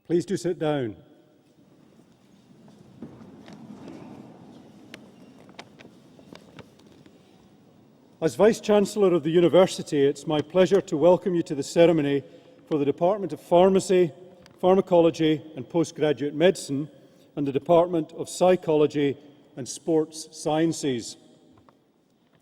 Please do sit down. As Vice-Chancellor of the University, it's my pleasure to welcome you to the ceremony for the Department of Pharmacy, Pharmacology and Postgraduate Medicine and the Department of Psychology and Sports Sciences.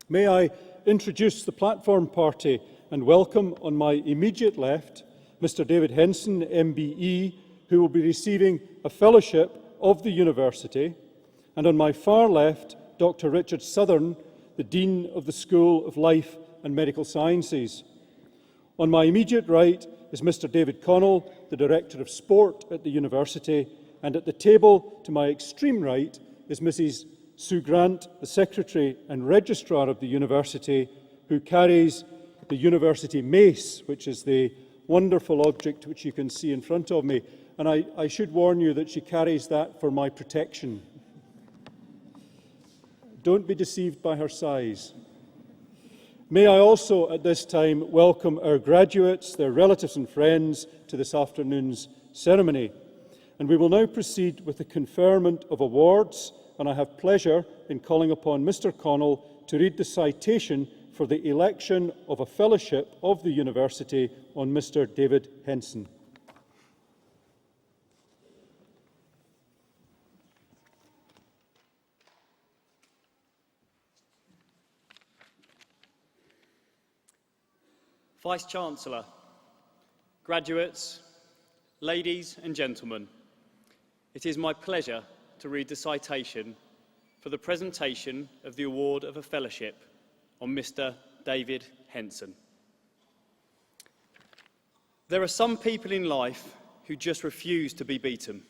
May I introduce the platform party and welcome on my immediate left Mr. David Henson, MBE, who will be receiving a fellowship of the University, and on my far left Dr. Richard Southern, the Dean of the School of Life and Medical Sciences. On my immediate right is Mr. David Connell, the Director of Sport at the University, and at the table to my extreme right is Mrs. Sue Grant, the Secretary and Registrar of the University, who carries the University Mace, which is the wonderful object which you can see in front of me. And I should warn you that she carries that for my protection. Don't be deceived by her size. May I also at this time welcome our graduates, their relatives and friends to this afternoon's ceremony. And we will now proceed with the conferment of awards, and I have pleasure in calling upon Mr. Connell to read the citation for the election of a fellowship of the University on Mr. David Henson. Vice-Chancellor, graduates, ladies and gentlemen, it is my pleasure to read the citation for the presentation of the award of a fellowship on Mr. David Henson. There are some people in life who just refuse to be beaten,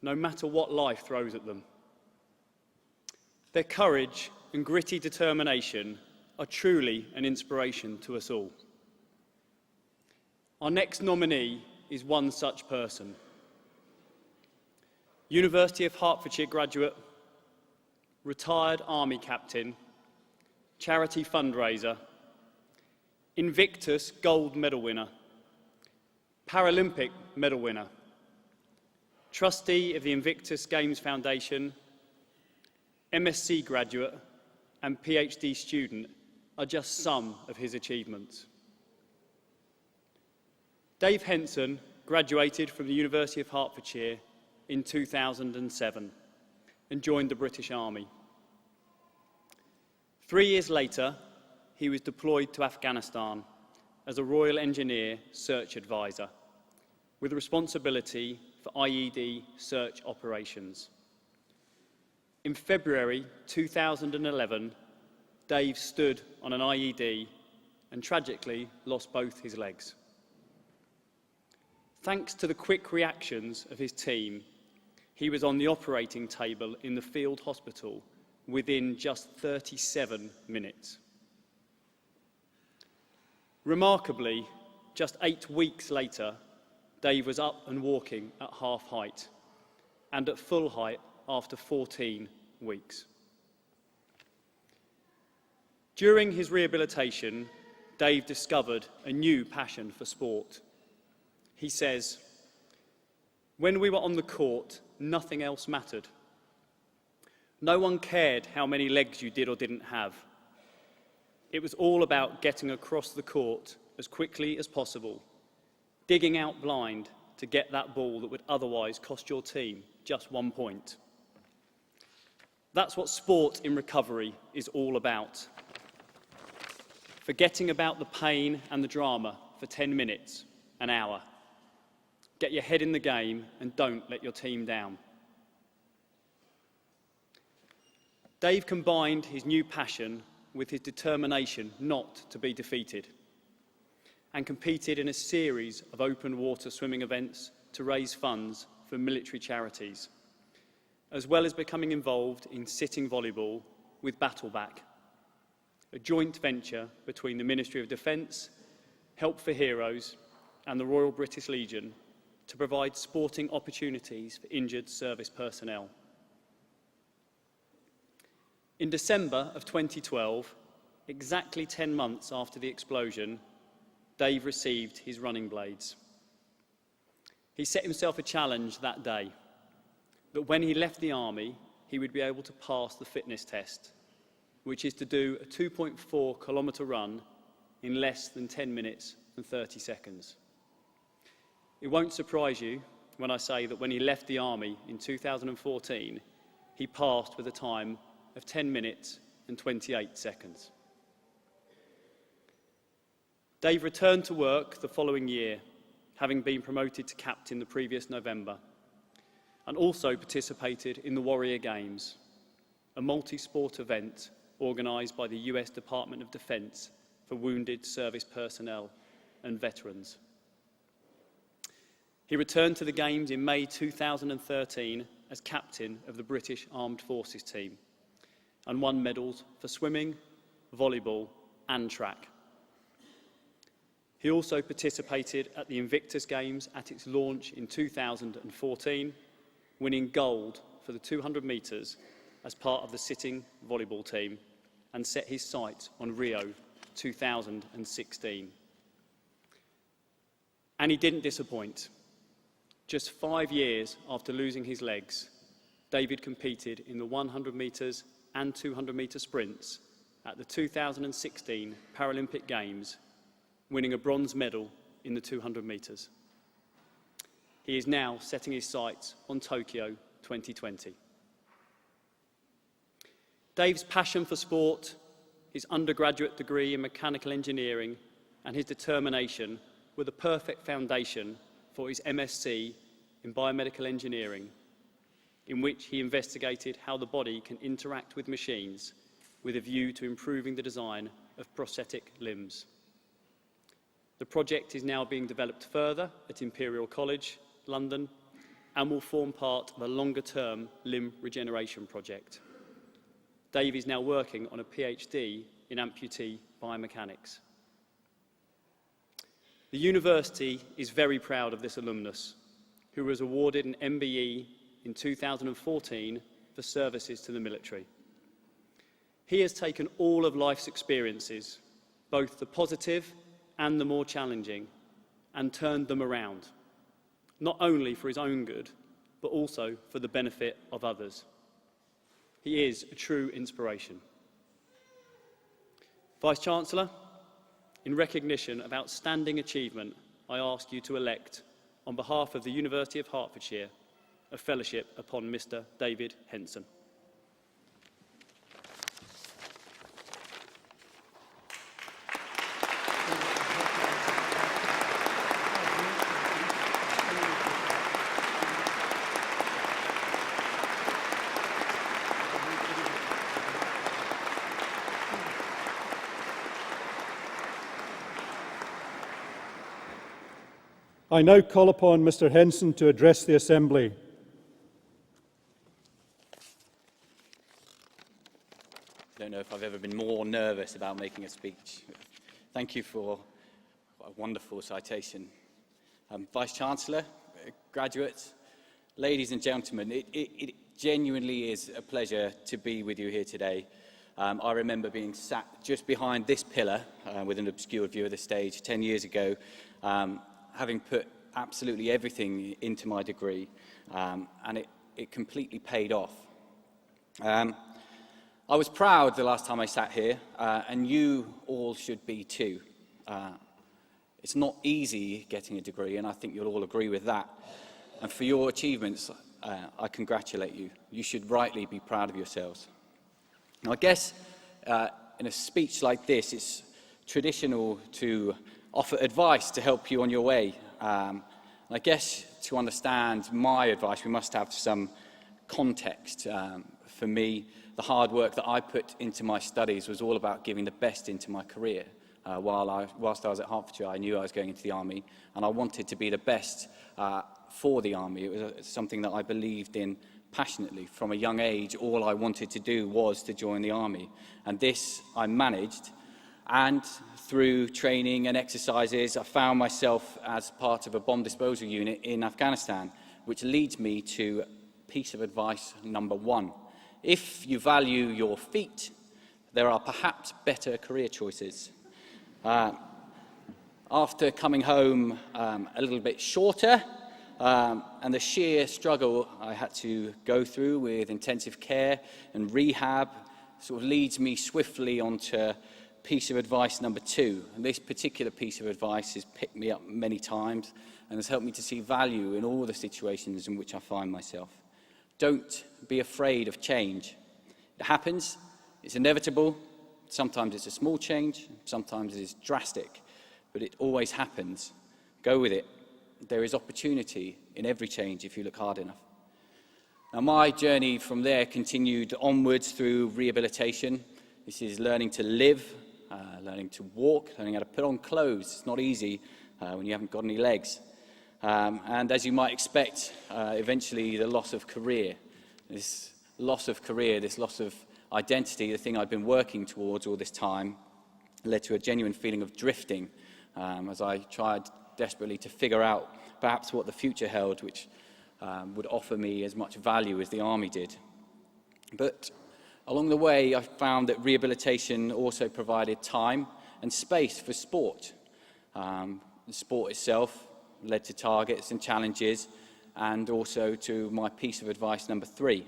no matter what life throws at them. Their courage and gritty determination are truly an inspiration to us all. Our next nominee is one such person. University of Hertfordshire graduate, retired Army captain, charity fundraiser, Invictus gold medal winner, Paralympic medal winner, trustee of the Invictus Games Foundation, MSc graduate and PhD student are just some of his achievements. Dave Henson graduated from the University of Hertfordshire in 2007 and joined the British Army. 3 years later, he was deployed to Afghanistan as a Royal Engineer Search Advisor with responsibility for IED search operations. In February 2011, Dave stood on an IED and tragically lost both his legs. Thanks to the quick reactions of his team, he was on the operating table in the field hospital within just 37 minutes. Remarkably, just 8 weeks later, Dave was up and walking at half height and at full height after 14 weeks. During his rehabilitation, Dave discovered a new passion for sport. He says, "When we were on the court, nothing else mattered. No one cared how many legs you did or didn't have. It was all about getting across the court as quickly as possible, digging out blind to get that ball that would otherwise cost your team just 1 point. That's what sport in recovery is all about. Forgetting about the pain and the drama for 10 minutes, an hour. Get your head in the game and don't let your team down." Dave combined his new passion with his determination not to be defeated and competed in a series of open water swimming events to raise funds for military charities, as well as becoming involved in sitting volleyball with Battleback, a joint venture between the Ministry of Defence, Help for Heroes and the Royal British Legion to provide sporting opportunities for injured service personnel. In December of 2012, exactly 10 months after the explosion, Dave received his running blades. He set himself a challenge that day, that when he left the army, he would be able to pass the fitness test, which is to do a 2.4 kilometre run in less than 10 minutes and 30 seconds. It won't surprise you when I say that when he left the army in 2014, he passed with a time of 10 minutes and 28 seconds. Dave returned to work the following year, having been promoted to captain the previous November, and also participated in the Warrior Games, a multi-sport event organised by the US Department of Defence for wounded service personnel and veterans. He returned to the Games in May 2013 as captain of the British Armed Forces team and won medals for swimming, volleyball and track. He also participated at the Invictus Games at its launch in 2014, winning gold for the 200 metres as part of the sitting volleyball team, and set his sights on Rio 2016. And he didn't disappoint. Just 5 years after losing his legs, David competed in the 100 metres and 200 metre sprints at the 2016 Paralympic Games, winning a bronze medal in the 200 metres. He is now setting his sights on Tokyo 2020. Dave's passion for sport, his undergraduate degree in mechanical engineering, and his determination were the perfect foundation for his MSc in biomedical engineering, in which he investigated how the body can interact with machines with a view to improving the design of prosthetic limbs. The project is now being developed further at Imperial College, London, and will form part of a longer-term limb regeneration project. Dave is now working on a PhD in amputee biomechanics. The university is very proud of this alumnus, who was awarded an MBE in 2014 for services to the military. He has taken all of life's experiences, both the positive and the more challenging, and turned them around, not only for his own good, but also for the benefit of others. He is a true inspiration. Vice-Chancellor, in recognition of outstanding achievement, I ask you to elect, on behalf of the University of Hertfordshire, a fellowship upon Mr. David Henson. I now call upon Mr. Henson to address the Assembly. I don't know if I've ever been more nervous about making a speech. Thank you for a wonderful citation. Vice-Chancellor, graduates, ladies and gentlemen, it genuinely is a pleasure to be with you here today. I remember being sat just behind this pillar with an obscured view of the stage 10 years ago, having put absolutely everything into my degree, and it completely paid off. I was proud the last time I sat here, and you all should be too. It's not easy getting a degree, and I think you'll all agree with that. And for your achievements, I congratulate you. You should rightly be proud of yourselves. Now, I guess in a speech like this, it's traditional to offer advice to help you on your way. I guess to understand my advice, we must have some context. For me, the hard work that I put into my studies was all about giving the best into my career. Whilst I was at Hertfordshire, I knew I was going into the army, and I wanted to be the best for the army. It was something that I believed in passionately. From a young age, all I wanted to do was to join the army, and this I managed. And through training and exercises, I found myself as part of a bomb disposal unit in Afghanistan, which leads me to piece of advice number one. If you value your feet, there are perhaps better career choices. After coming home a little bit shorter, And the sheer struggle I had to go through with intensive care and rehab sort of leads me swiftly onto piece of advice number 2. And this particular piece of advice has picked me up many times and has helped me to see value in all the situations in which I find myself. Don't be afraid of change. It happens, it's inevitable. Sometimes it's a small change, sometimes it is drastic, but it always happens. Go with it. There is opportunity in every change if you look hard enough. Now, my journey from there continued onwards through rehabilitation. This is learning to live, learning to walk, learning how to put on clothes. It's not easy when you haven't got any legs. And as you might expect, eventually the loss of career. This loss of identity, the thing I'd been working towards all this time, led to a genuine feeling of drifting as I tried desperately to figure out perhaps what the future held, which would offer me as much value as the army did. But along the way, I found that rehabilitation also provided time and space for sport. The sport itself led to targets and challenges, and also to my piece of advice number 3.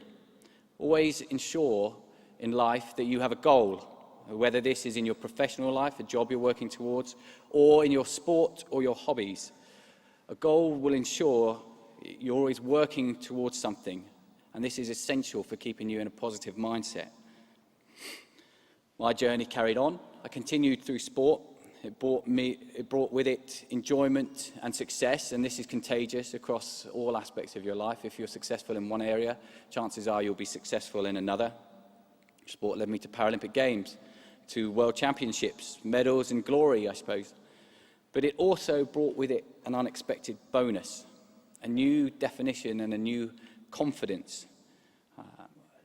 Always ensure in life that you have a goal, whether this is in your professional life, a job you're working towards, or in your sport or your hobbies. A goal will ensure you're always working towards something, and this is essential for keeping you in a positive mindset. My journey carried on. I continued through sport. It brought with it enjoyment and success, and this is contagious across all aspects of your life. If you're successful in one area, chances are you'll be successful in another. Sport led me to Paralympic Games, to World Championships, medals and glory, I suppose. But it also brought with it an unexpected bonus, a new definition and a new confidence.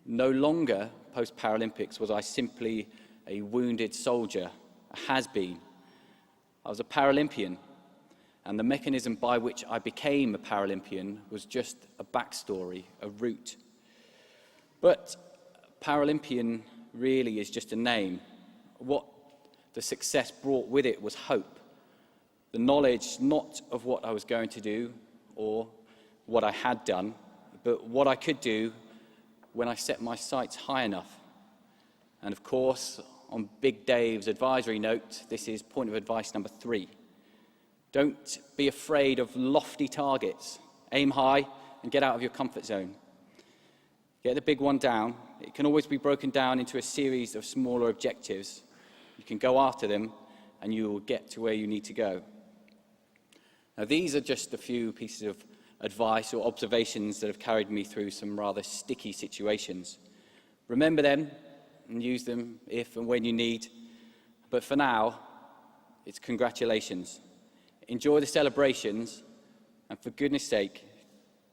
No longer, post-Paralympics, was I simply a wounded soldier, a has-been. I was a Paralympian, and the mechanism by which I became a Paralympian was just a backstory, a route. But Paralympian really is just a name. What the success brought with it was hope. The knowledge not of what I was going to do or what I had done, but what I could do when I set my sights high enough. And of course, on Big Dave's advisory note, this is point of advice number 3. Don't be afraid of lofty targets. Aim high and get out of your comfort zone. Get the big one down. It can always be broken down into a series of smaller objectives. You can go after them and you will get to where you need to go. Now, these are just a few pieces of advice or observations that have carried me through some rather sticky situations. Remember them and use them if and when you need. But for now, it's congratulations. Enjoy the celebrations, and for goodness sake,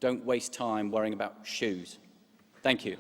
don't waste time worrying about shoes. Thank you.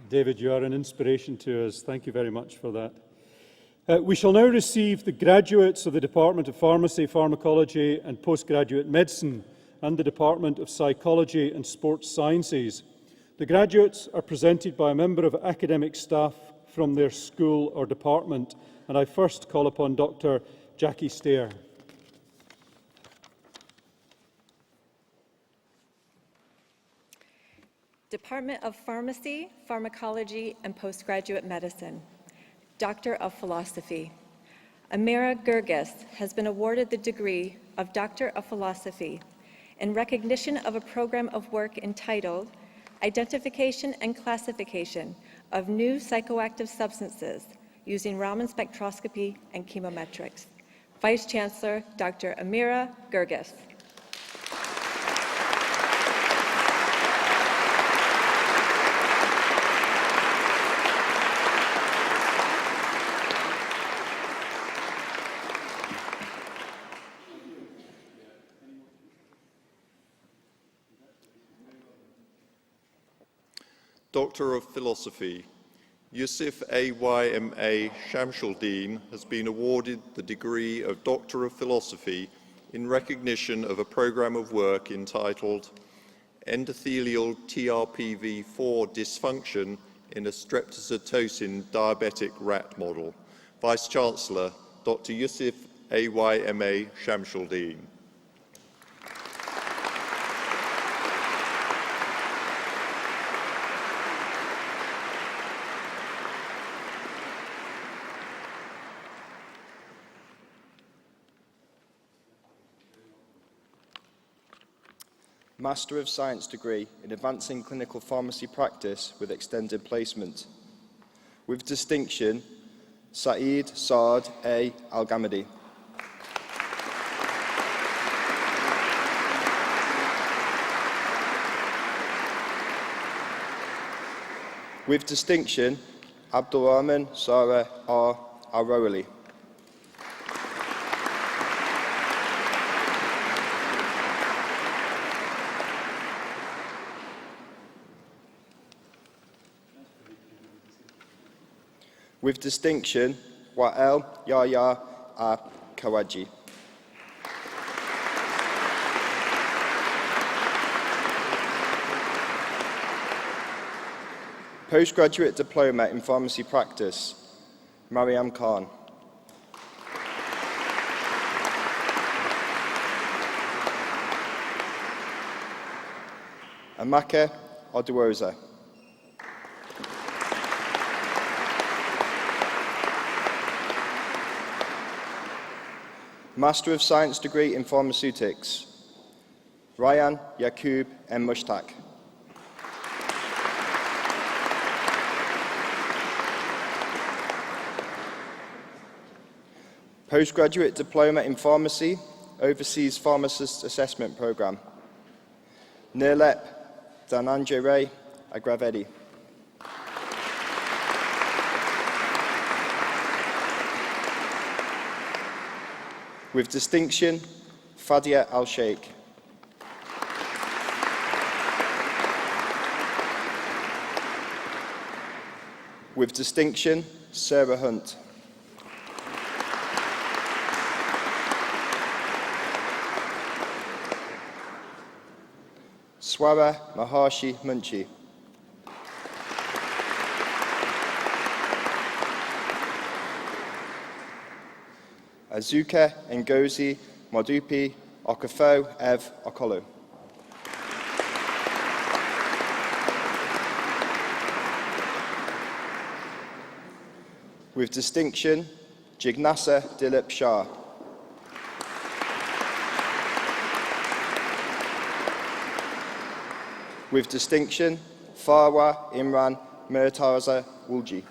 David, you are an inspiration to us. Thank you very much for that. We shall now receive the graduates of the Department of Pharmacy, Pharmacology and Postgraduate Medicine and the Department of Psychology and Sports Sciences. The graduates are presented by a member of academic staff from their school or department, and I first call upon Dr. Jackie Stair. Department of Pharmacy, Pharmacology, and Postgraduate Medicine. Doctor of Philosophy. Amira Gurgis has been awarded the degree of Doctor of Philosophy in recognition of a program of work entitled Identification and Classification of New Psychoactive Substances using Raman Spectroscopy and Chemometrics. Vice Chancellor, Dr. Amira Gurgis. Doctor of Philosophy. Yusuf AYMA Shamsuldeen has been awarded the degree of Doctor of Philosophy in recognition of a programme of work entitled Endothelial TRPV4 Dysfunction in a Streptozotocin Diabetic Rat Model. Vice-Chancellor, Dr. Yusuf AYMA Shamsuldeen. Master of Science degree in Advancing Clinical Pharmacy Practice with Extended Placement. With distinction, Saeed Saad A. Al-Ghamidi. With distinction, Abdulrahman Sarah R. Al-Rawali. With distinction, Wa'el Yahya Al-Kawaji. Postgraduate Diploma in Pharmacy Practice, Mariam Khan. Amaka Oduwoza. Master of Science degree in Pharmaceutics, Ryan Yaqub M. Mushtaq. Postgraduate Diploma in Pharmacy, Overseas Pharmacist Assessment Programme, Nirlep Dhananjay Agravedi. With distinction, Fadia Al-Sheikh. With distinction, Sarah Hunt. Swara Maharshi Munshi. Azuka Ngozi Modupi Okafo Ev Okolo. With distinction, Jignasa Dilip Shah. With distinction, Farwa Imran Murtaza Wulji.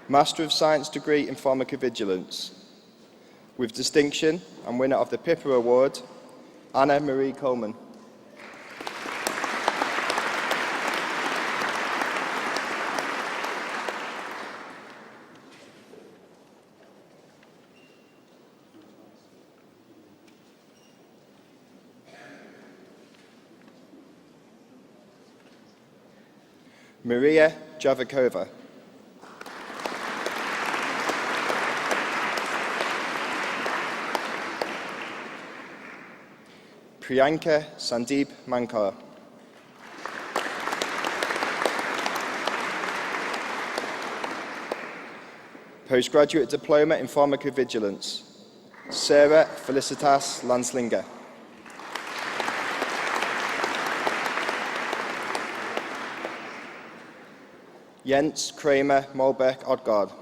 Master of Science degree in Pharmacovigilance. With distinction and winner of the Pippa Award, Anna Marie Coleman. Maria Javakova. Priyanka Sandeep Mankar. Postgraduate Diploma in Pharmacovigilance, Sarah Felicitas Lanslinger. Jens Kramer Molbeck Odgaard.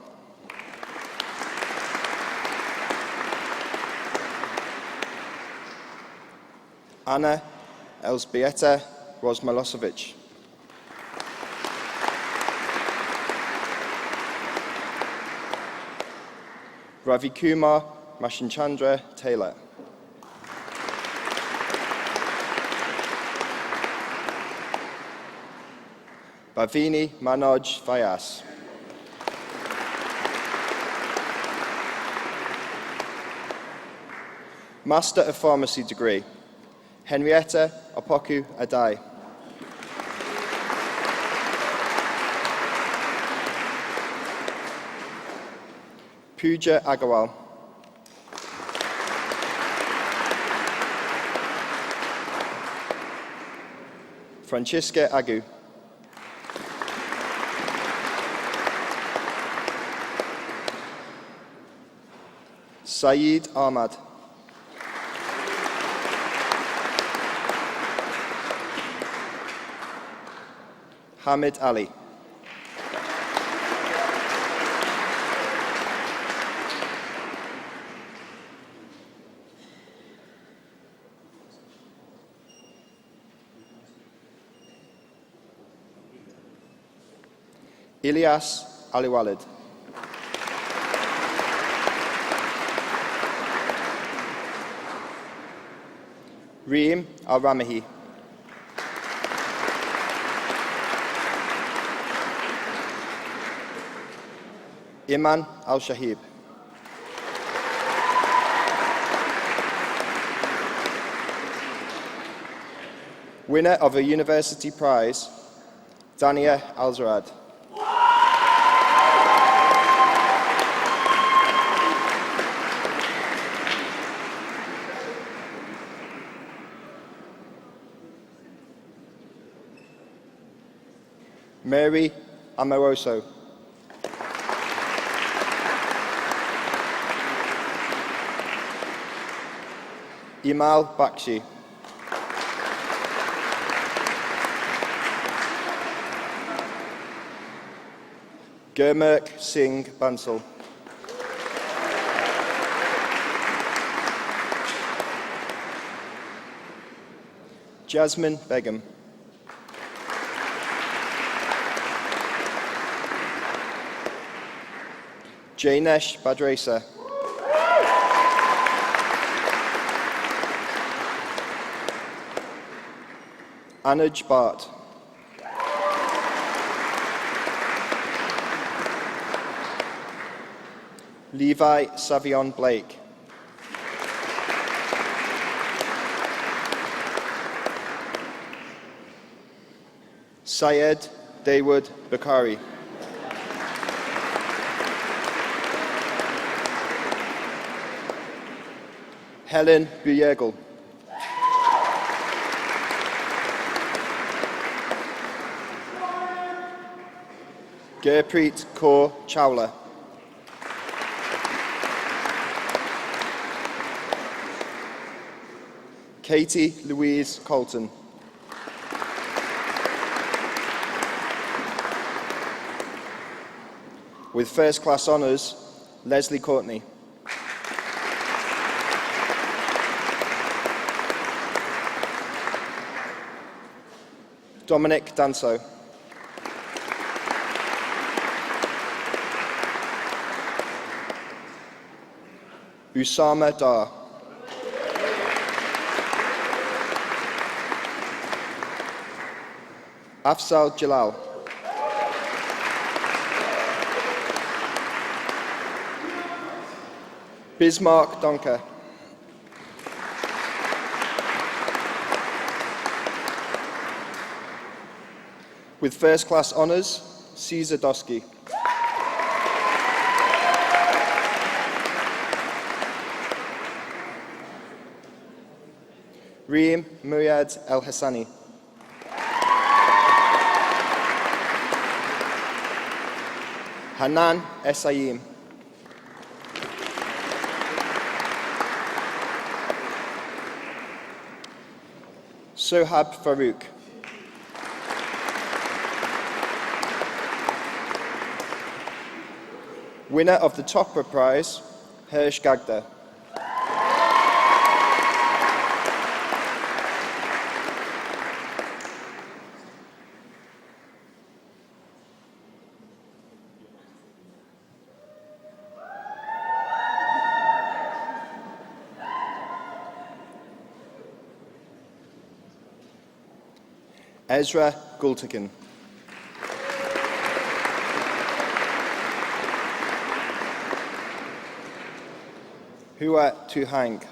Anna Elzbieta Rosmalosevic. Ravikumar Mashinchandra Taylor. Bhavini Manoj Vyas. Master of Pharmacy degree Henrietta Opoku Adai. Pooja Agarwal. Francisca Agu. Saeed Ahmad. Hamid Ali. Ilyas Aliwalid. Reem Al-Ramahi. Iman Al-Shahib. Winner of a University Prize, Dania Al-Zarad. Mary Amoroso. Imal Bakshi. Gurmukh Singh Bansal. Jasmine Begum. Jainesh Badrasa. Anuj Bhatt. Levi Savion Blake. Syed Dawood Bukhari. Helen Buyegel. Gurpreet Kaur Chawla. Katie Louise Colton. With first class honours, Leslie Courtney. Dominic Danso. Usama Dar. Afzal Jalal. Bismarck Donker. With first class honours, Caesar Dosky. Reem Muyad El Hassani. Hanan Essayim. Sohab Farouk. Winner of the Topper Prize, Hirsch Gagda. Ezra Gultakin. Hua Tuhang.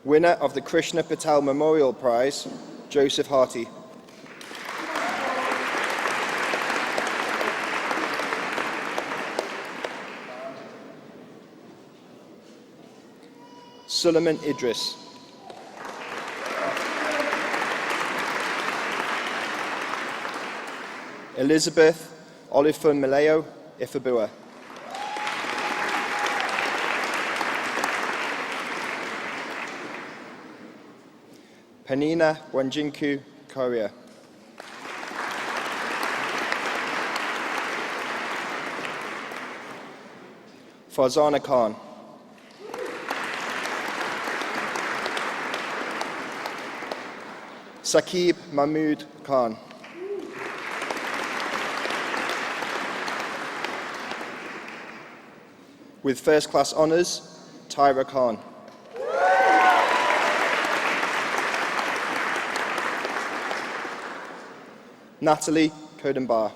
Winner of the Krishna Patel Memorial Prize, Joseph Harty. Suleiman Idris. Elizabeth Olifun Maleo Ifabua. Panina Wanjinku Korea. Farzana Khan. Saqib Mahmood Khan. With first class honours, Tyra Khan. Natalie Kodenbar.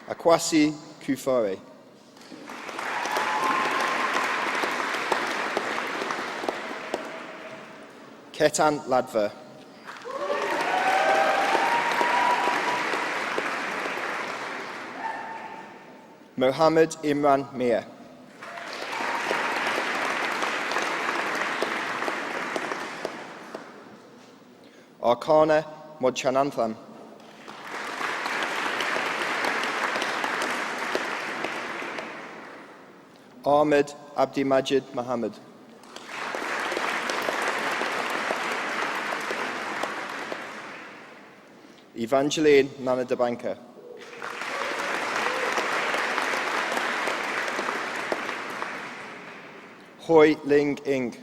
Akwasi Kufore. Ketan Ladva. Mohammed Imran Mir. Arcana Modchanantham. Ahmed Abdi Majid Mohammed. Evangeline Nana Dabanka. Hoi Ling Ing.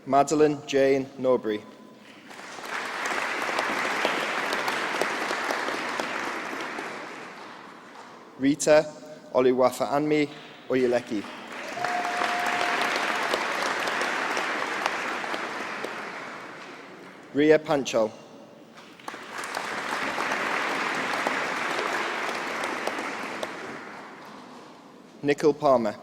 Madeline Jane Norbury. Rita Oluwafa Anmi Oyeleki. Ria Panchal. Nicole Palmer.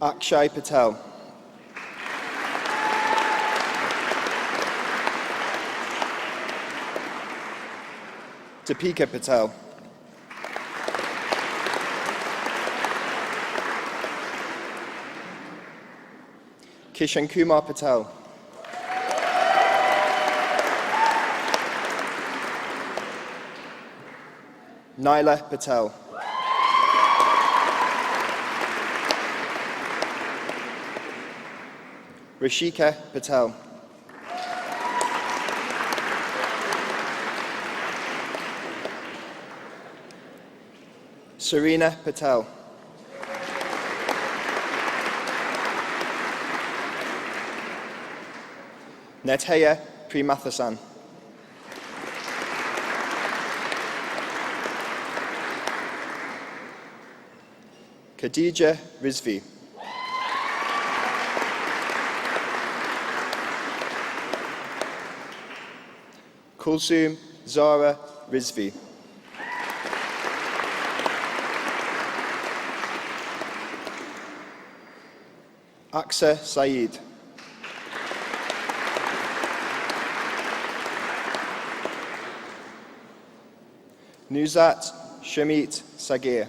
Akshay Patel. Deepika Patel. Kishan Kumar Patel. Naila Patel. Rishika Patel. Serena Patel. Netheya Primathasan. Khadija Rizvi. Kulsum Zara Rizvi. Aksa Saeed. Nuzat Shamit Sagir.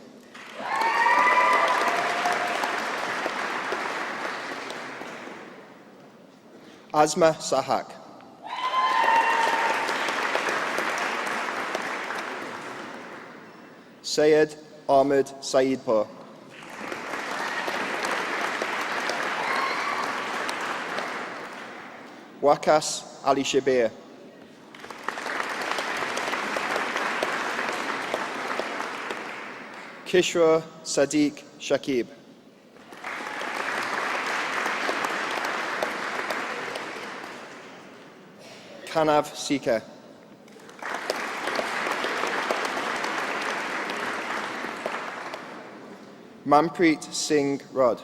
Asma Sahak. Syed Ahmed Saeedpur. Wakas Ali Shabir. Kishra Sadiq Shakib. Kanav Sikha. Manpreet Singh Rod.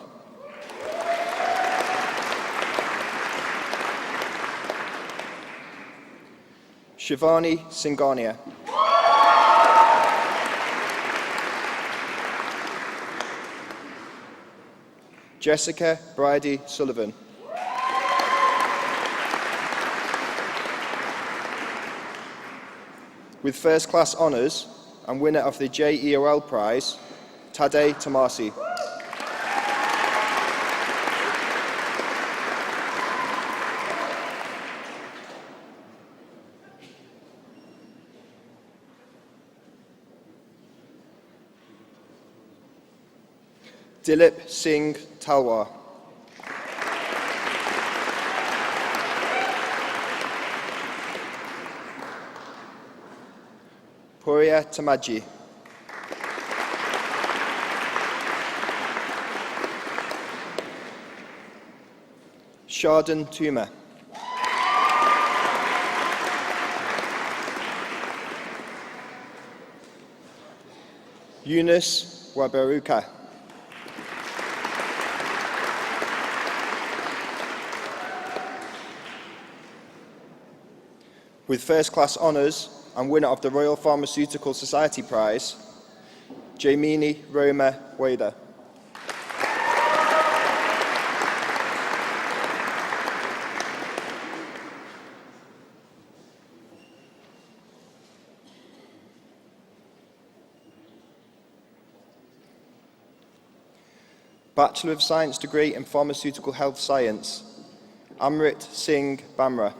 Shivani Singhania. Jessica Bridie Sullivan. With first class honours and winner of the JEOL Prize, Tade Tamasi. Dilip Singh Talwar. Puriya Tamaji. Shardan Tuma. Yunus Wabaruka. With first class honours and winner of the Royal Pharmaceutical Society Prize, Jamini Roma Wada. Bachelor of Science degree in Pharmaceutical Health Science, Amrit Singh Bamra.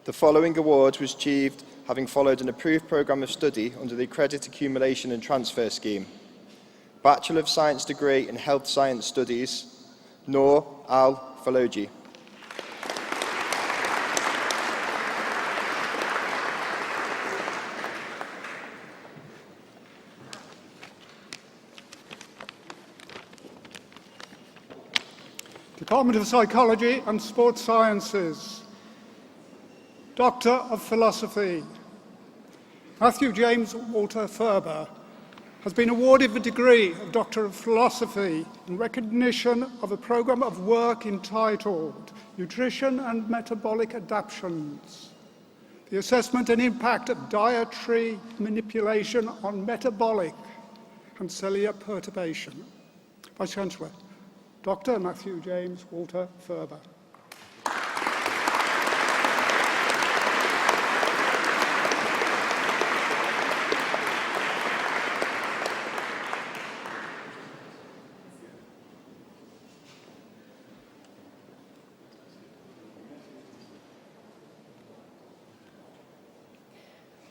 The following award was achieved having followed an approved programme of study under the Credit Accumulation and Transfer Scheme. Bachelor of Science degree in Health Science Studies, Noor Al-Faloji. Department of Psychology and Sports Sciences. Doctor of Philosophy, Matthew James Walter Ferber has been awarded the degree of Doctor of Philosophy in recognition of a programme of work entitled Nutrition and Metabolic Adaptations, the assessment and impact of dietary manipulation on metabolic and cellular perturbation. Vice-Chancellor, Dr. Matthew James Walter Ferber.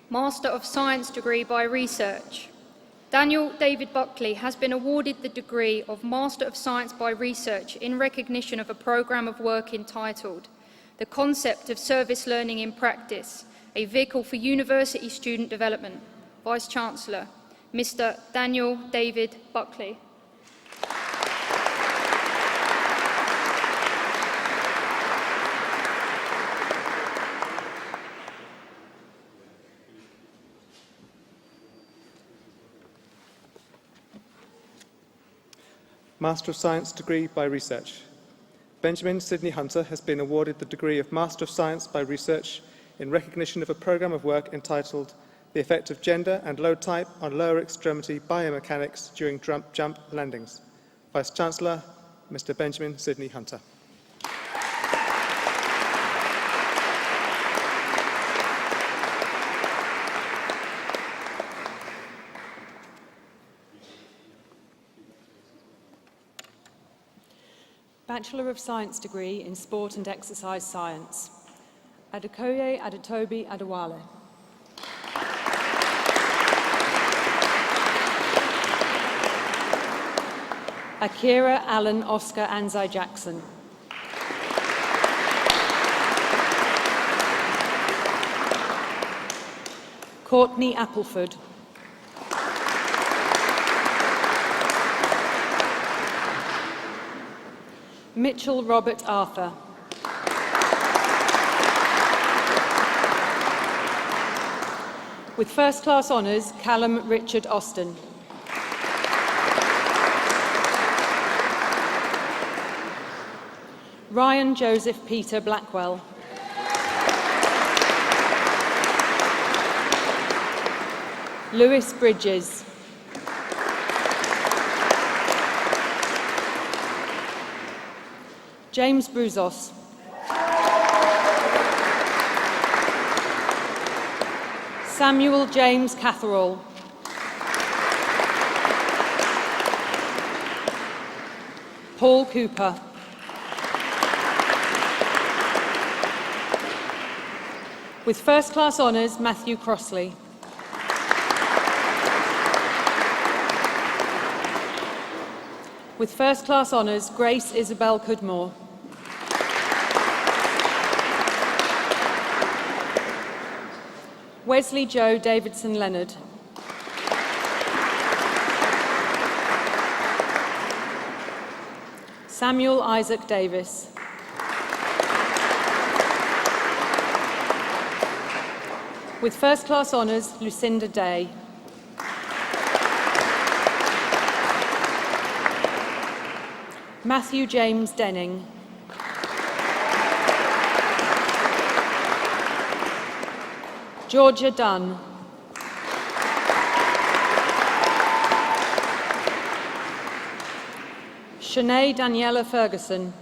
Master of Science degree by Research. Daniel David Buckley has been awarded the degree of Master of Science by Research in recognition of a programme of work entitled The Concept of Service Learning in Practice, a Vehicle for University Student Development. Vice-Chancellor, Mr. Daniel David Buckley. Master of Science degree by Research. Benjamin Sidney Hunter has been awarded the degree of Master of Science by Research in recognition of a programme of work entitled The Effect of Gender and Load Type on Lower Extremity Biomechanics During Jump Landings. Vice-Chancellor, Mr. Benjamin Sidney Hunter. Bachelor of Science degree in Sport and Exercise Science, Adekoye Adetobi Adewale. Akira Allen Oscar Anzai Jackson. Courtney Appleford. Mitchell Robert Arthur. With first-class honours, Callum Richard Austin. Ryan Joseph Peter Blackwell. Lewis Bridges. James Bruzos. Samuel James Catherall. Paul Cooper. With first-class honours, Matthew Crossley. With first-class honours, Grace Isabel Cudmore. Wesley Joe Davidson Leonard. Samuel Isaac Davis. With first-class honours, Lucinda Day. Matthew James Denning. Georgia Dunn. Shanae Daniela Ferguson.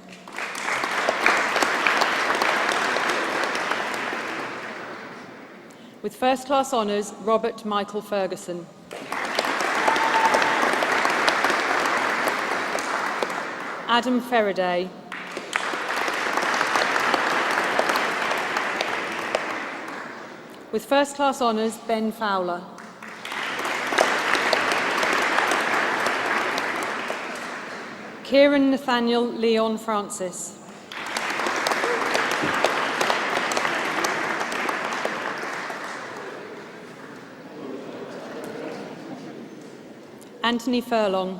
With first-class honours, Robert Michael Ferguson. Adam Faraday. With first-class honours, Ben Fowler. Kieran Nathaniel Leon Francis. Anthony Furlong.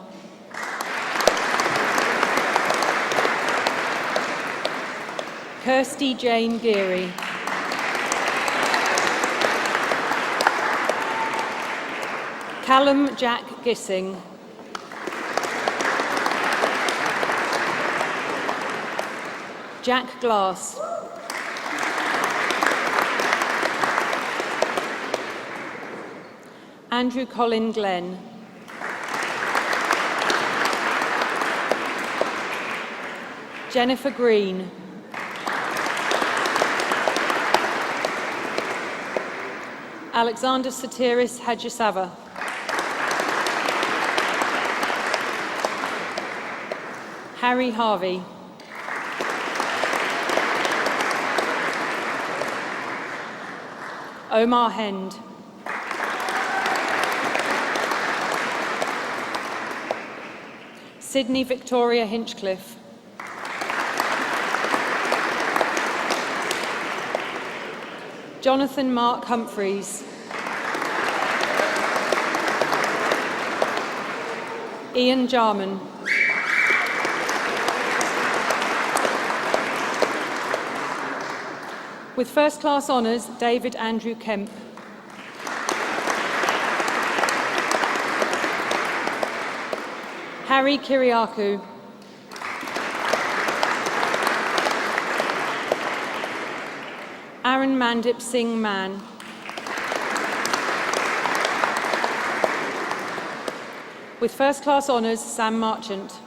Kirsty Jane Geary. Callum Jack Gissing. Jack Glass. Andrew Colin Glenn. Jennifer Green. Alexander Satiris Hadjisava. Harry Harvey. Omar Hend. Sydney Victoria Hinchcliffe. Jonathan Mark Humphreys. Ian Jarman. With first-class honours, David Andrew Kemp. Harry Kiriakou. Aaron Mandip Singh Mann. With first-class honours, Sam Marchant.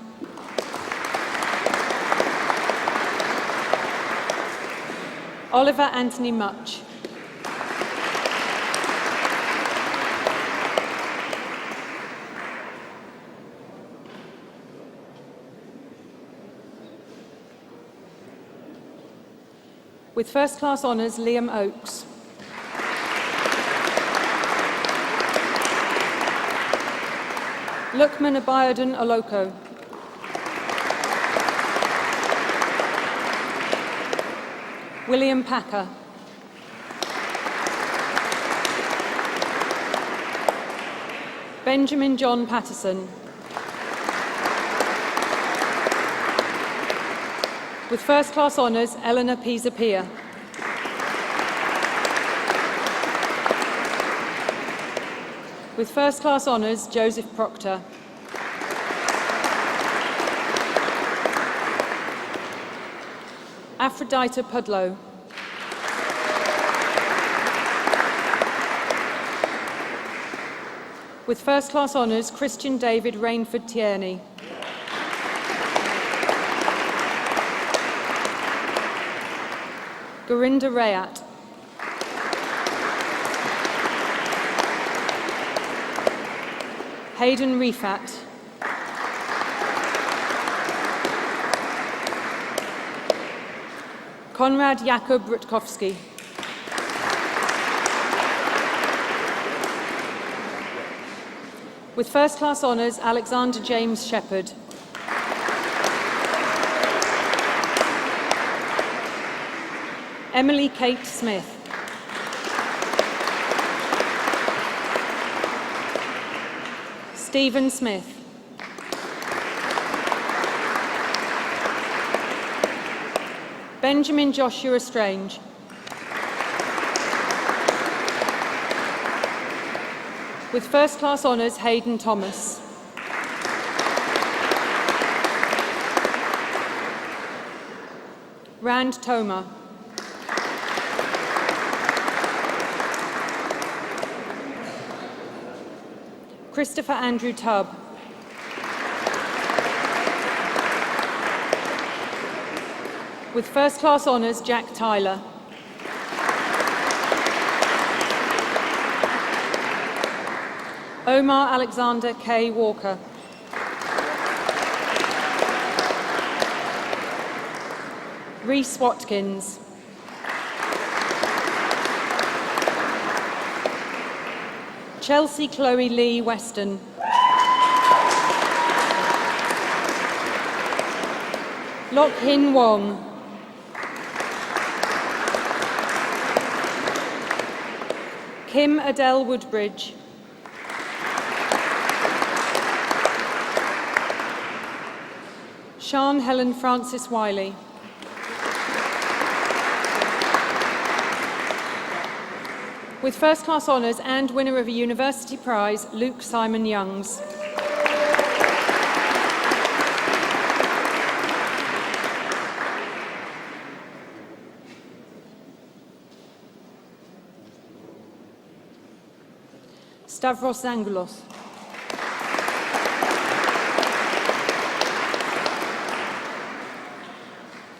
Oliver Anthony Much. With first-class honours, Liam Oakes. Lukman Abiodun Oloko. William Packer. Benjamin John Patterson. With first-class honours, Eleanor Pisa-Pia. With first-class honours, Joseph Proctor. Aphrodite Pudlow. With first-class honours, Christian David Rainford Tierney. Gorinda Rayat. Hayden Rifat. Konrad Jakub Rutkowski. With first-class honours, Alexander James Shepherd. Emily Kate Smith. Stephen Smith. Benjamin Joshua Strange. With first-class honours, Hayden Thomas. Rand Toma. Christopher Andrew Tubb. With first-class honours, Jack Tyler. Omar Alexander K. Walker. Rhys Watkins. Chelsea Chloe Lee Weston. Lock Hin Wong. Kim Adele Woodbridge. Sian Helen Francis Wiley. With first-class honours and winner of a university prize, Luke Simon Youngs. Stavros Zangoulos.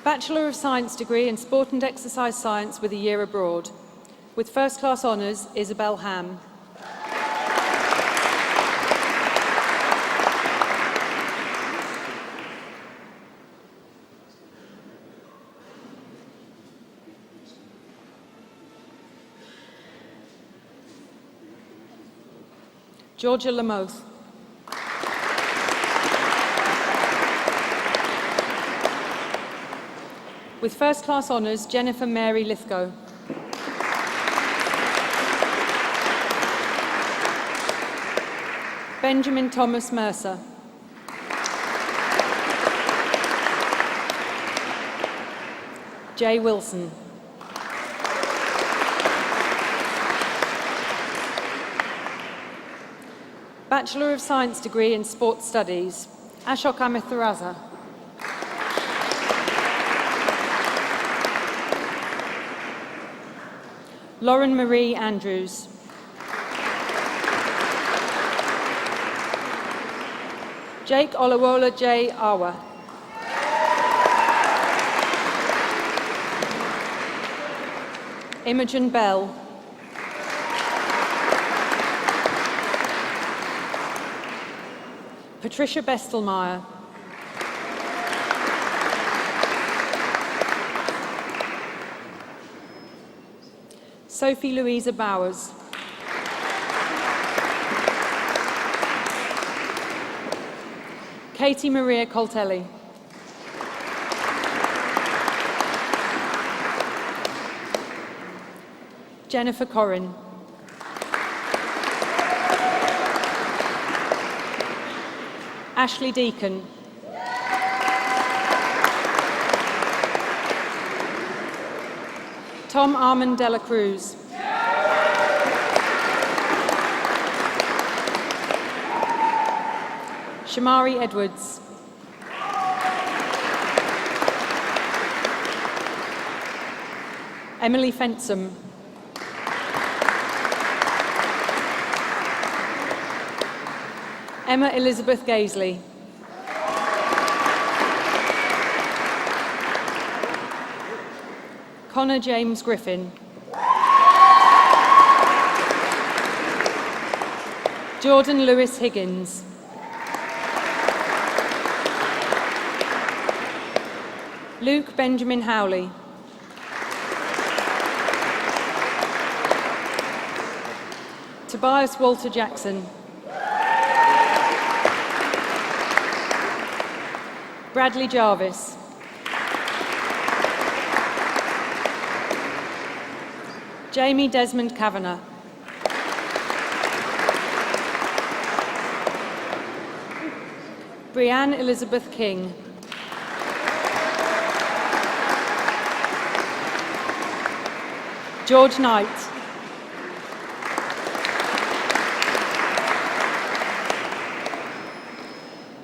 Bachelor of Science degree in Sport and Exercise Science with a year abroad. With first-class honours, Isabel Ham. Georgia Lamoth. With first-class honours, Jennifer Mary Lithgow. Benjamin Thomas Mercer. Jay Wilson. Bachelor of Science degree in Sports Studies, Ashok Amitharaza. Lauren Marie Andrews. Jake Olawola J. Awa. Imogen Bell. Patricia Bestelmeyer. Sophie Louisa Bowers. Katie Maria Coltelli. Jennifer Corrin. Ashley Deacon. Tom Armand de la Cruz. Shamari Edwards. Emily Fensom. Emma Elizabeth Gaisley. Connor James Griffin. Jordan Lewis Higgins. Luke Benjamin Howley. Tobias Walter Jackson. Bradley Jarvis. Jamie Desmond Kavanagh. Brianne Elizabeth King. George Knight.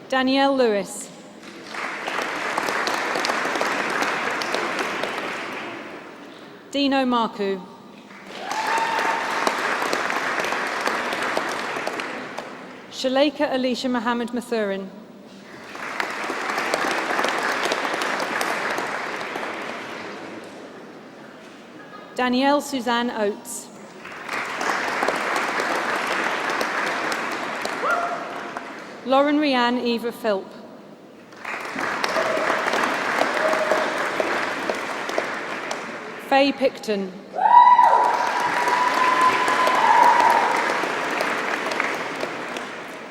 Danielle Lewis. Dino Marku. Shaleka Alicia Mohammed Mathurin. Danielle Suzanne Oates. Lauren Rianne Eva Philp. Faye Picton.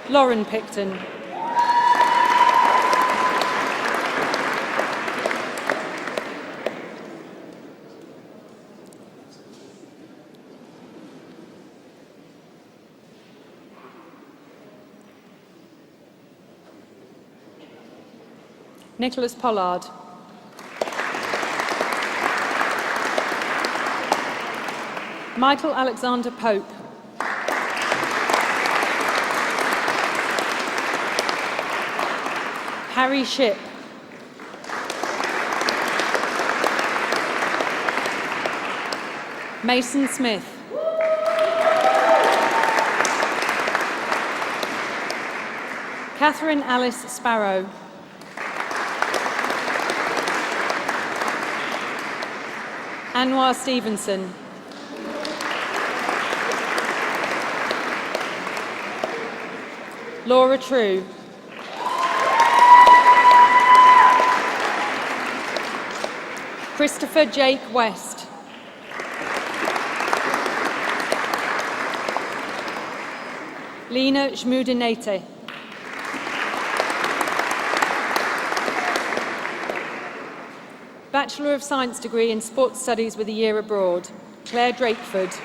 Lauren Picton. Nicholas Pollard. Michael Alexander Pope. Harry Shipp. Mason Smith. Catherine Alice Sparrow. Anwar Stevenson. Laura True. Christopher Jake West. Lena Jmudinete. Bachelor of Science degree in Sports Studies with a year abroad, Claire Drakeford.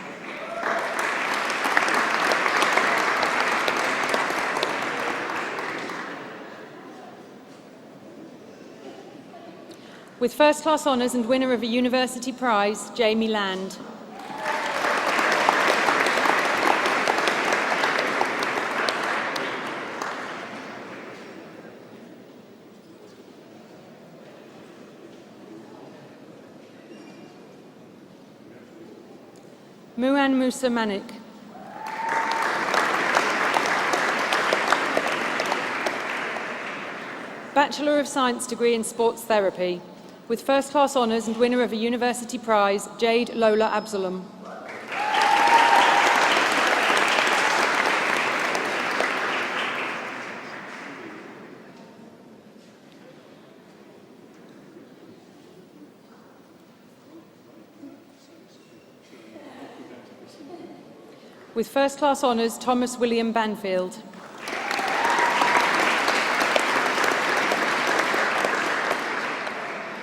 With first class honours and winner of a university prize, Jamie Land. Muan Musa Manik. Bachelor of Science degree in Sports Therapy, with first class honours and winner of a university prize, Jade Lola Absalom. With first class honours, Thomas William Banfield.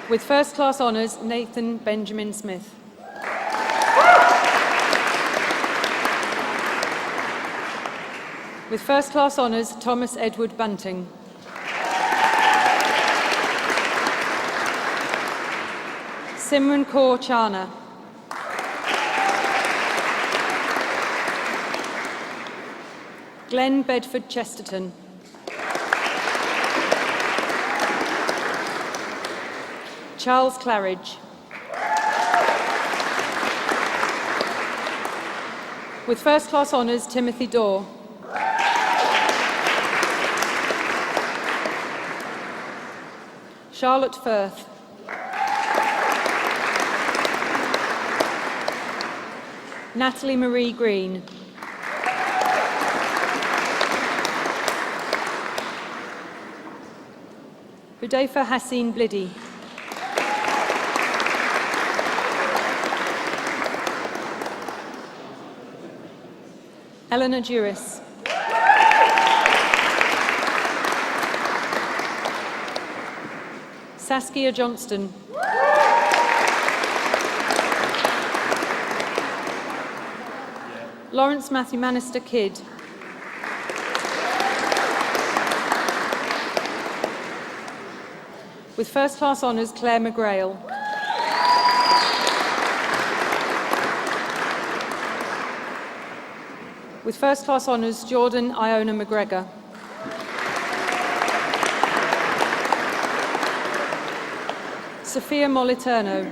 With first class honours, Nathan Benjamin Smith. With first class honours, Thomas Edward Bunting. Simran Kaur Chana. Glenn Bedford Chesterton. Charles Claridge. With first-class honours, Timothy Dorr. Charlotte Firth. Natalie Marie Green. Hudayfa Hassin Blidi. Eleanor Jewis. Saskia Johnston. Lawrence Matthew Manister Kidd. With first-class honours, Claire McGrail. With first-class honours, Jordan Iona McGregor. Sophia Moliterno.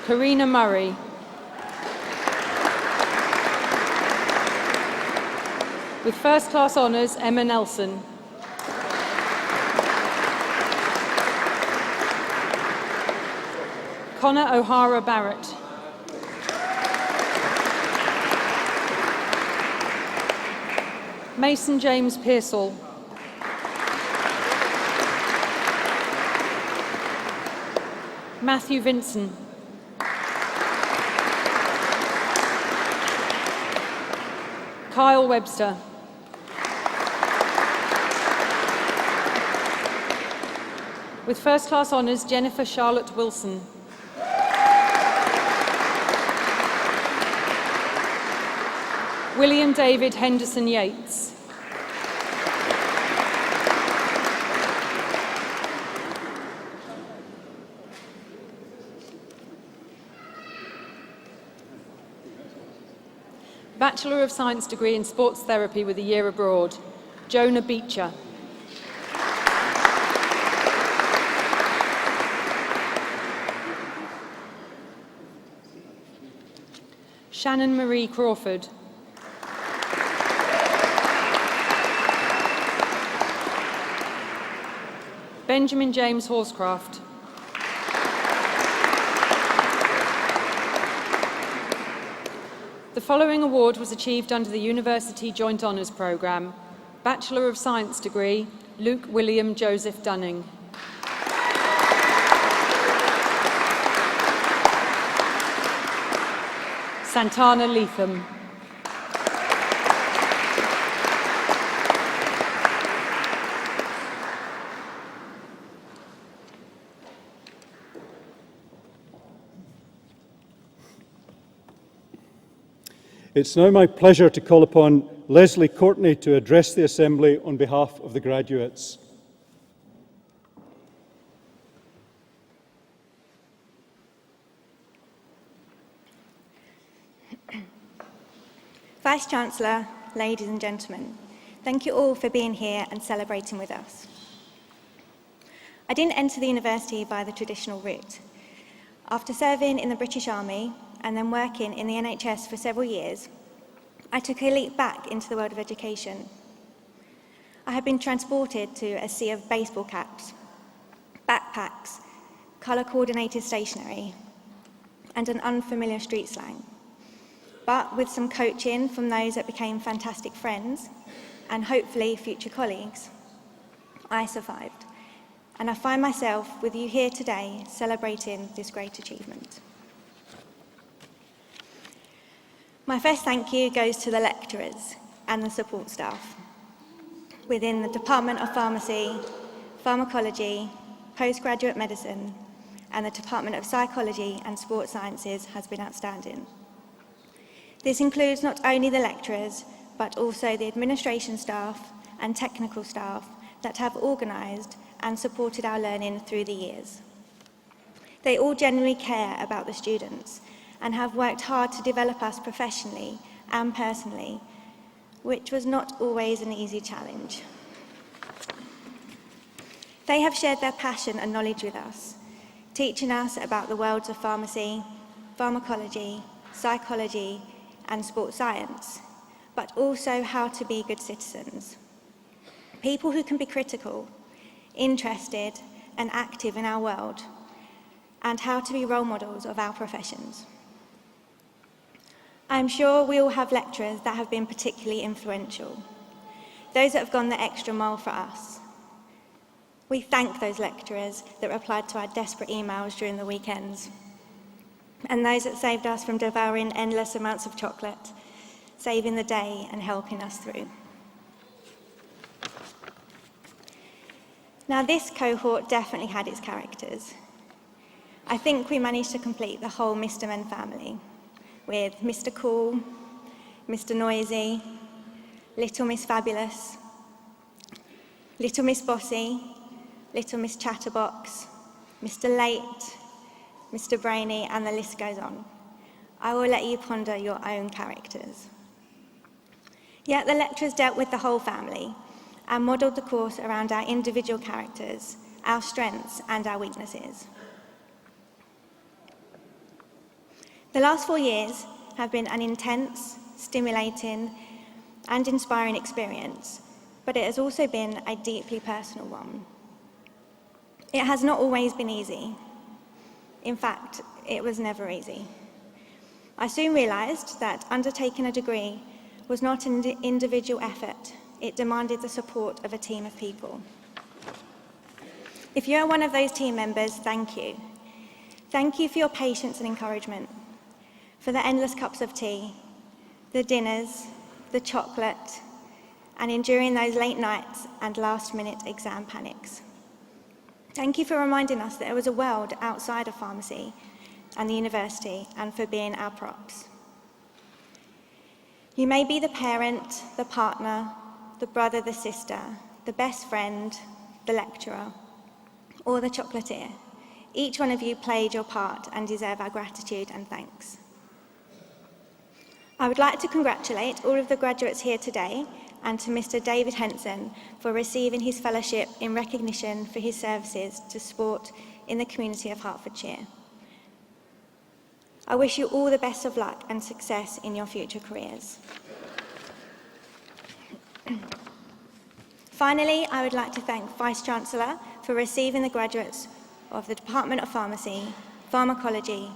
Karina Murray. With first-class honours, Emma Nelson. Connor O'Hara Barrett. Mason James Pearsall. Matthew Vinson. Kyle Webster. With first-class honours, Jennifer Charlotte Wilson. William David Henderson Yates. Bachelor of Science degree in Sports Therapy with a year abroad, Jonah Beecher. Shannon Marie Crawford. Benjamin James Horscraft. The following award was achieved under the University Joint Honours Programme. Bachelor of Science degree, Luke William Joseph Dunning. Santana Leatham. It's now my pleasure to call upon Leslie Courtney to address the Assembly on behalf of the graduates. Vice-Chancellor, ladies and gentlemen, thank you all for being here and celebrating with us. I didn't enter the university by the traditional route. After serving in the British Army and then working in the NHS for several years, I took a leap back into the world of education. I had been transported to a sea of baseball caps, backpacks, colour-coordinated stationery, and an unfamiliar street slang. But with some coaching from those that became fantastic friends, and hopefully future colleagues, I survived. And I find myself with you here today celebrating this great achievement. My first thank you goes to the lecturers and the support staff within the Department of Pharmacy, Pharmacology, Postgraduate Medicine, and the Department of Psychology and Sports Sciences has been outstanding. This includes not only the lecturers, but also the administration staff and technical staff that have organised and supported our learning through the years. They all genuinely care about the students and have worked hard to develop us professionally and personally, which was not always an easy challenge. They have shared their passion and knowledge with us, teaching us about the worlds of pharmacy, pharmacology, psychology, and sports science, but also how to be good citizens. People who can be critical, interested, and active in our world, and how to be role models of our professions. I'm sure we all have lecturers that have been particularly influential, those that have gone the extra mile for us. We thank those lecturers that replied to our desperate emails during the weekends, and those that saved us from devouring endless amounts of chocolate, saving the day and helping us through. Now, this cohort definitely had its characters. I think we managed to complete the whole Mr. Men family, with Mr. Cool, Mr. Noisy, Little Miss Fabulous, Little Miss Bossy, Little Miss Chatterbox, Mr. Late, Mr. Brainy, and the list goes on. I will let you ponder your own characters. Yet the lecturers dealt with the whole family and modelled the course around our individual characters, our strengths, and our weaknesses. The last 4 years have been an intense, stimulating, and inspiring experience, but it has also been a deeply personal one. It has not always been easy. In fact, it was never easy. I soon realised that undertaking a degree was not an individual effort. It demanded the support of a team of people. If you are one of those team members, thank you. Thank you for your patience and encouragement, for the endless cups of tea, the dinners, the chocolate, and enduring those late nights and last-minute exam panics. Thank you for reminding us that there was a world outside of pharmacy and the university, and for being our props. You may be the parent, the partner, the brother, the sister, the best friend, the lecturer, or the chocolatier. Each one of you played your part and deserve our gratitude and thanks. I would like to congratulate all of the graduates here today and to Mr. David Henson for receiving his fellowship in recognition for his services to sport in the community of Hertfordshire. I wish you all the best of luck and success in your future careers. Finally, I would like to thank Vice-Chancellor for receiving the graduates of the Department of Pharmacy, Pharmacology,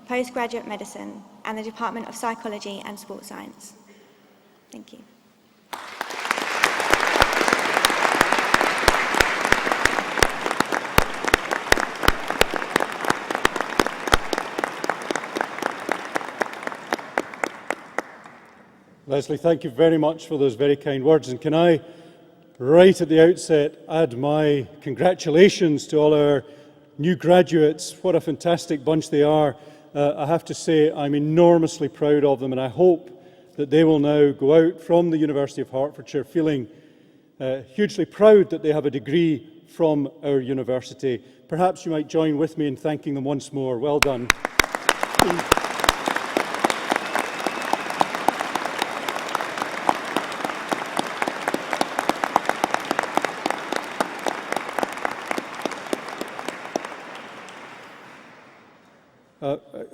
Postgraduate Medicine, and the Department of Psychology and Sports Science. Thank you. Leslie, thank you very much for those very kind words. And can I, right at the outset, add my congratulations to all our new graduates. What a fantastic bunch they are. I have to say I'm enormously proud of them, and I hope that they will now go out from the University of Hertfordshire feeling hugely proud that they have a degree from our university. Perhaps you might join with me in thanking them once more. Well done.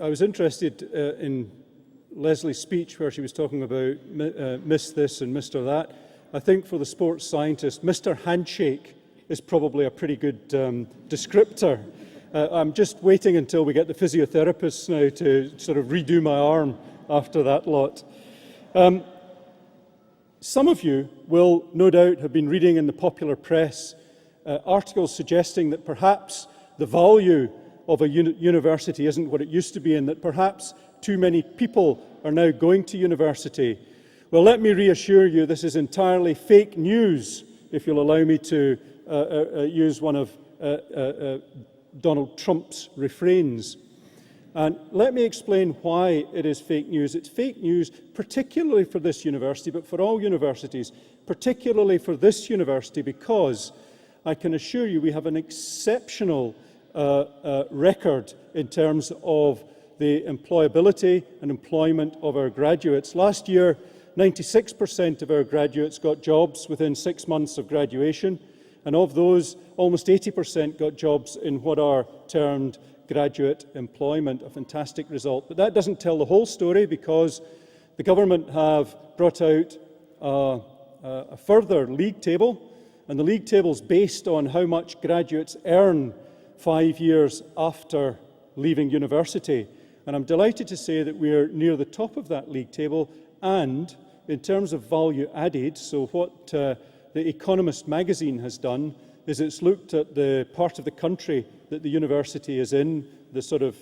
I was interested in Leslie's speech where she was talking about Miss this and Mr. that. I think for the sports scientist, Mr. Handshake is probably a pretty good descriptor. I'm just waiting until we get the physiotherapists now to sort of redo my arm after that lot. Some of you will no doubt have been reading in the popular press articles suggesting that perhaps the value of a university isn't what it used to be, and that perhaps too many people are now going to university. Well, let me reassure you, this is entirely fake news, if you'll allow me to use one of Donald Trump's refrains. And let me explain why it is fake news. It's fake news particularly for this university, but for all universities, particularly for this university, because I can assure you we have an exceptional record in terms of the employability and employment of our graduates. Last year, 96% of our graduates got jobs within 6 months of graduation, and of those, almost 80% got jobs in what are termed graduate employment, a fantastic result. But that doesn't tell the whole story, because the government have brought out a further league table, and the league table is based on how much graduates earn 5 years after leaving university. And I'm delighted to say that we're near the top of that league table, and in terms of value added, so what The Economist magazine has done is it's looked at the part of the country that the university is in, the sort of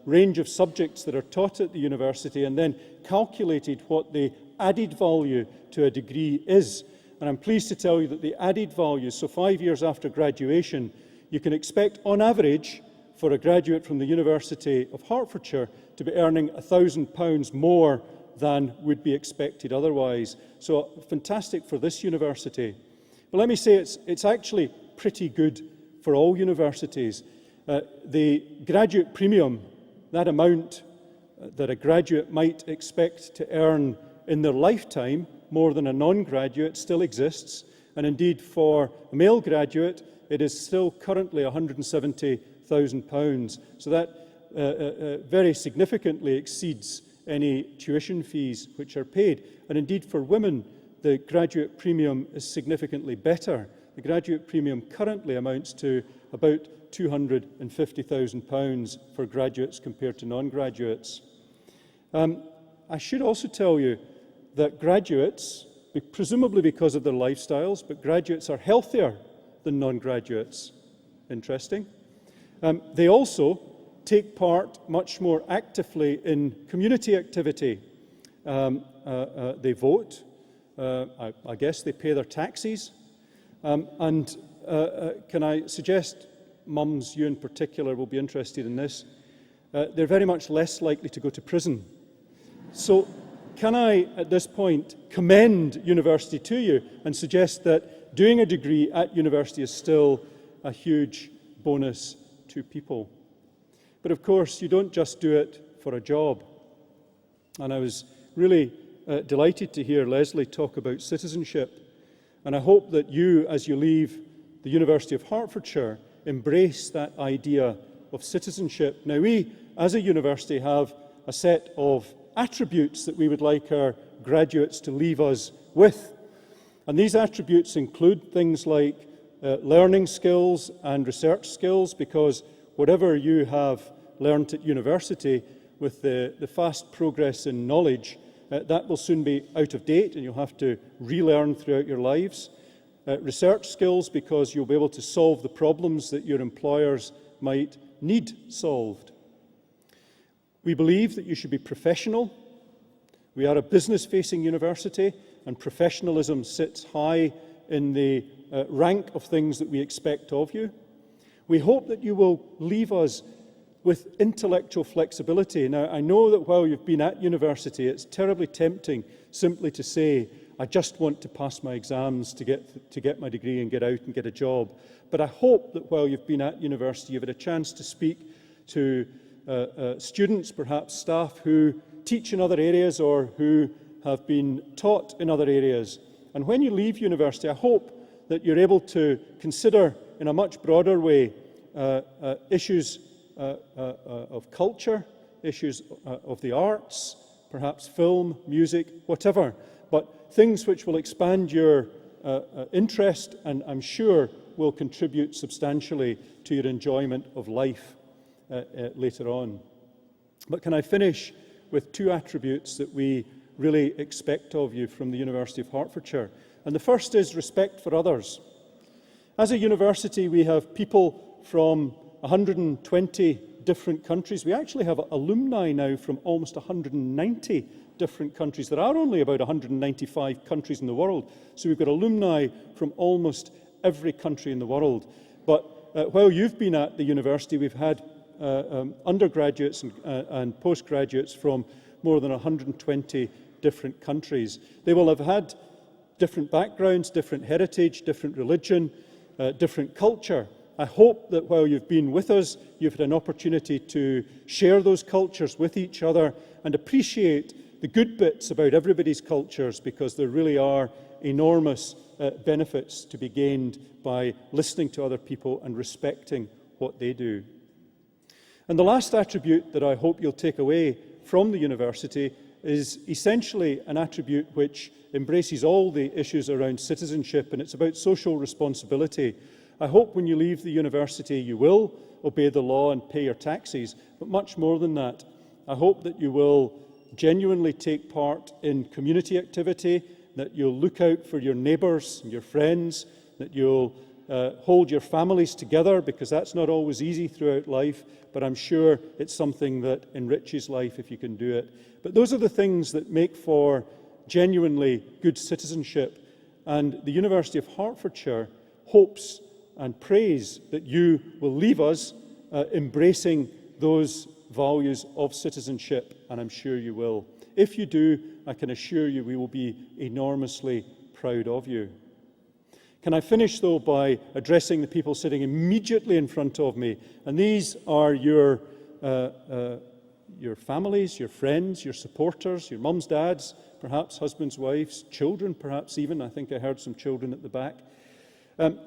range of subjects that are taught at the university, and then calculated what the added value to a degree is. And I'm pleased to tell you that the added value, so 5 years after graduation, you can expect on average for a graduate from the University of Hertfordshire to be earning £1,000 more than would be expected otherwise. So fantastic for this university. But let me say it's actually pretty good for all universities. The graduate premium, that amount that a graduate might expect to earn in their lifetime more than a non-graduate, still exists. And indeed, for a male graduate, it is still currently £170,000. So that very significantly exceeds any tuition fees which are paid. And indeed, for women, the graduate premium is significantly better. The graduate premium currently amounts to about £250,000 for graduates compared to non-graduates. I should also tell you that graduates, presumably because of their lifestyles, but graduates are healthier than non-graduates. Interesting. They also take part much more actively in community activity. They vote. I guess they pay their taxes. And can I suggest, mums, you in particular will be interested in this, they're very much less likely to go to prison. So can I, at this point, commend university to you and suggest that doing a degree at university is still a huge bonus to people. But of course, you don't just do it for a job. And I was really delighted to hear Leslie talk about citizenship. And I hope that you, as you leave the University of Hertfordshire, embrace that idea of citizenship. Now, we, as a university, have a set of attributes that we would like our graduates to leave us with. And these attributes include things like learning skills and research skills, because whatever you have learnt at university, with the fast progress in knowledge, that will soon be out of date and you'll have to relearn throughout your lives. Research skills, because you'll be able to solve the problems that your employers might need solved. We believe that you should be professional. We are a business-facing university, and professionalism sits high in the rank of things that we expect of you. We hope that you will leave us with intellectual flexibility. Now, I know that while you've been at university, it's terribly tempting simply to say, I just want to pass my exams to get my degree and get out and get a job. But I hope that while you've been at university, you've had a chance to speak to students, perhaps staff, who teach in other areas or who have been taught in other areas. And when you leave university, I hope that you're able to consider in a much broader way issues of culture, issues of the arts, perhaps film, music, whatever, but things which will expand your interest and I'm sure will contribute substantially to your enjoyment of life later on. But can I finish with two attributes that we really expect of you from the University of Hertfordshire? And the first is respect for others. As a university, we have people from 120 different countries. We actually have alumni now from almost 190 different countries. There are only about 195 countries in the world, so we've got alumni from almost every country in the world. But while you've been at the university, we've had undergraduates and postgraduates from more than 120 different countries. They will have had different backgrounds, different heritage, different religion, different culture. I hope that while you've been with us, you've had an opportunity to share those cultures with each other and appreciate the good bits about everybody's cultures, because there really are enormous benefits to be gained by listening to other people and respecting what they do. And the last attribute that I hope you'll take away from the university is essentially an attribute which embraces all the issues around citizenship, and it's about social responsibility. I hope when you leave the university you will obey the law and pay your taxes, but much more than that, I hope that you will genuinely take part in community activity, that you'll look out for your neighbours and your friends, that you'll hold your families together, because that's not always easy throughout life, but I'm sure it's something that enriches life if you can do it. But those are the things that make for genuinely good citizenship, and the University of Hertfordshire hopes and prays that you will leave us embracing those values of citizenship, and I'm sure you will. If you do, I can assure you we will be enormously proud of you. Can I finish, though, by addressing the people sitting immediately in front of me? And these are your families, your friends, your supporters, your mums, dads, perhaps husbands, wives, children, perhaps even. I think I heard some children at the back,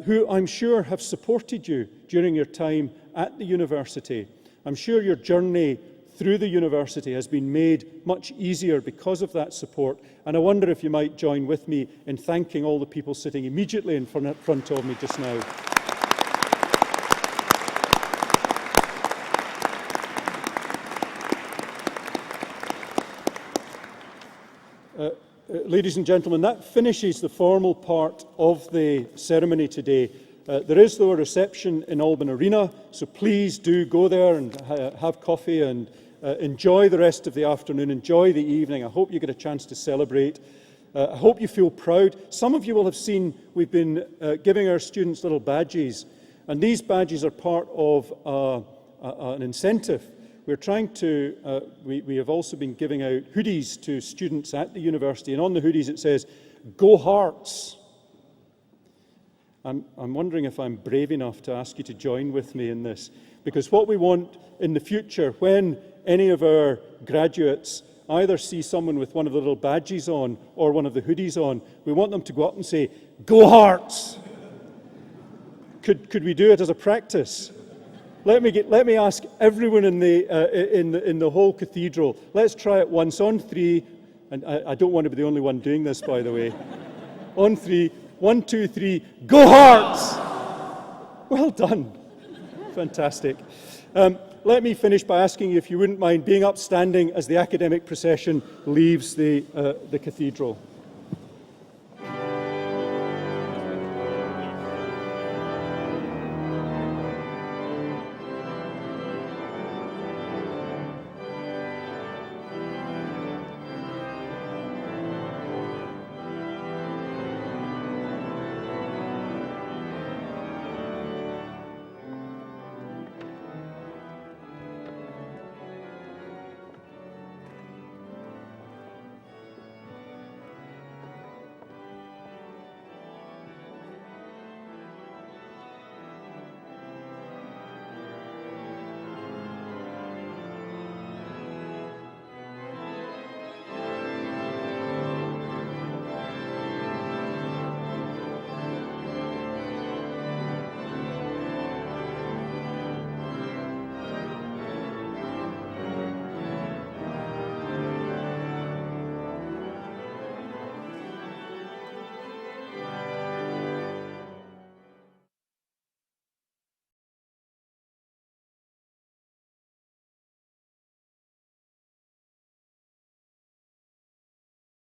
who I'm sure have supported you during your time at the university. I'm sure your journey through the university has been made much easier because of that support. And I wonder if you might join with me in thanking all the people sitting immediately in front of me just now. Ladies and gentlemen, that finishes the formal part of the ceremony today. There is, though, a reception in Alban Arena, so please do go there and have coffee and enjoy the rest of the afternoon, enjoy the evening. I hope you get a chance to celebrate. I hope you feel proud. Some of you will have seen we've been giving our students little badges, and these badges are part of an incentive. We're trying to, we have also been giving out hoodies to students at the university, and on the hoodies it says, "Go Herts." I'm wondering if I'm brave enough to ask you to join with me in this, because what we want in the future, when any of our graduates either see someone with one of the little badges on or one of the hoodies on, we want them to go up and say, "Go Herts." Could we do it as a practice? Let me ask everyone in the whole cathedral. Let's try it once on three, and I don't want to be the only one doing this, by the way. On three, 1, 2, 3, go Herts! Well done. Fantastic. Let me finish by asking you if you wouldn't mind being upstanding as the academic procession leaves the cathedral.